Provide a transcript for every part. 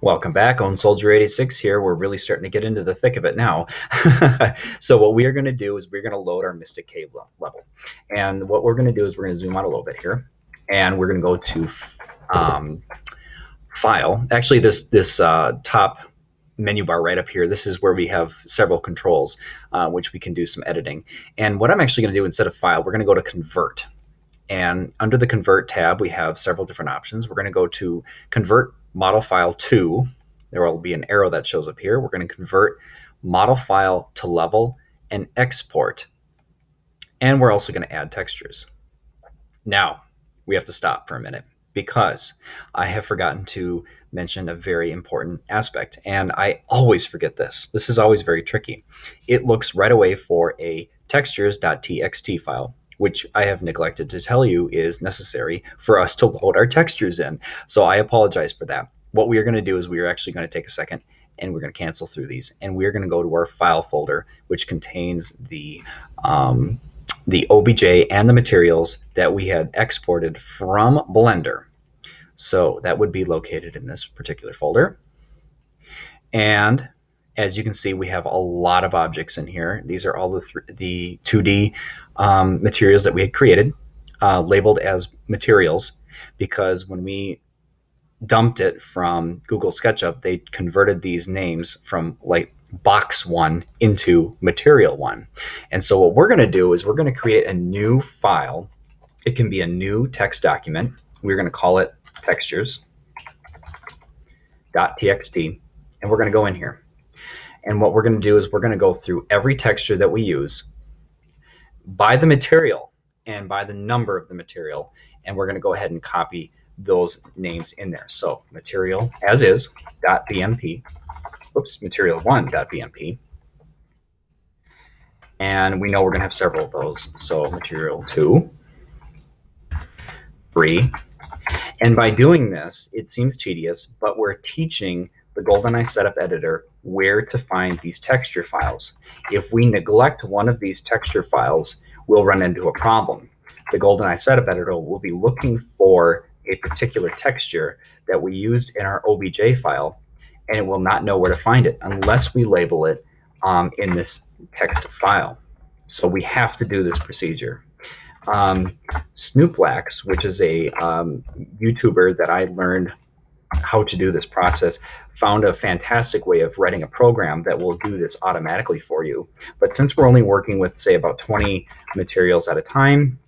Welcome back, Own Soldier 86 here. We're really starting to get into the thick of it now. So what we are going to do is we're going to load our Mystic Cave level. And what we're going to do is we're going to zoom out a little bit here. And we're going to go to File. Actually, this top menu bar right up here, this is where we have several controls, which we can do some editing. And what I'm actually going to do instead of File, we're going to go to Convert. And under the Convert tab, we have several different options. We're going to go to Convert Model File to. There will be an arrow that shows up here. We're going to convert model file to level and export. And we're also going to add textures. Now, we have to stop for a minute because I have forgotten to mention a very important aspect. And I always forget this. This is always very tricky. It looks right away for a textures.txt file, which I have neglected to tell you is necessary for us to load our textures in. So I apologize for that. What we are going to do is we are actually going to take a second and we're going to cancel through these. And we're going to go to our file folder, which contains the OBJ and the materials that we had exported from Blender. So that would be located in this particular folder. And as you can see, we have a lot of objects in here. These are all the 2D materials that we had created, labeled as materials, because when we dumped it from Google SketchUp, they converted these names from like box 1 into material 1. And so what we're going to do is we're going to create a new file. It can be a new text document. We're going to call it textures.txt, and we're going to go in here. And what we're going to do is we're going to go through every texture that we use by the material and by the number of the material, and we're going to go ahead and copy those names in there. So material as is .bmp, material1.bmp, and we know we're going to have several of those. So material 2, 3, and by doing this, it seems tedious, but we're teaching the GoldenEye Setup Editor where to find these texture files. If we neglect one of these texture files, we'll run into a problem. The GoldenEye Setup Editor will be looking for a particular texture that we used in our OBJ file, and it will not know where to find it unless we label it in this text file. So we have to do this procedure. Snooplax, which is a YouTuber that I learned how to do this process, found a fantastic way of writing a program that will do this automatically for you. But since we're only working with, say, about 20 materials at a time,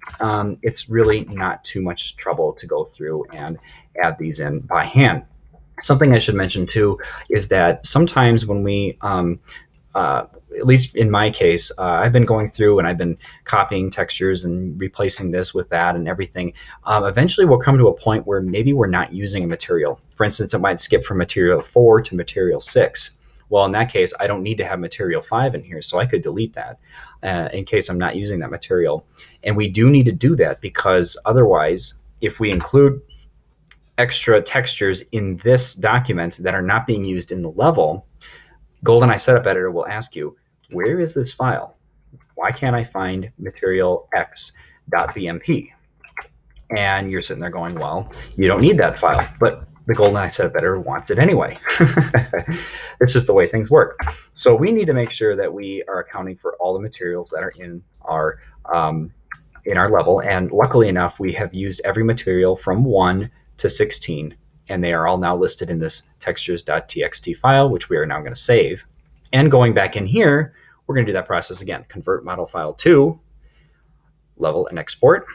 it's really not too much trouble to go through and add these in by hand. Something I should mention too is that sometimes when we at least in my case, I've been going through and I've been copying textures and replacing this with that and everything. Eventually we'll come to a point where maybe we're not using a material. For instance, it might skip from material 4 to material 6. Well, in that case, I don't need to have material 5 in here, so I could delete that in case I'm not using that material. And we do need to do that because otherwise, if we include extra textures in this document that are not being used in the level, GoldenEye Setup Editor will ask you, where is this file? Why can't I find material x.bmp? And you're sitting there going, well, you don't need that file, but the GoldenEye Setup Editor wants it anyway. It's just the way things work. So we need to make sure that we are accounting for all the materials that are in our level. And luckily enough, we have used every material from 1 to 16, and they are all now listed in this textures.txt file, which we are now going to save. And going back in here, we're going to do that process again. Convert model file to level and export.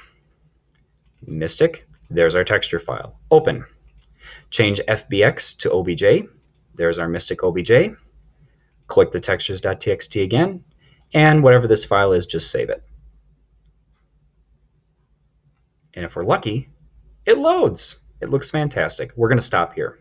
Mystic, there's our texture file. Open. Change FBX to OBJ. There's our Mystic OBJ. Click the textures.txt again, and whatever this file is, just save it. And if we're lucky, it loads. It looks fantastic. We're going to stop here.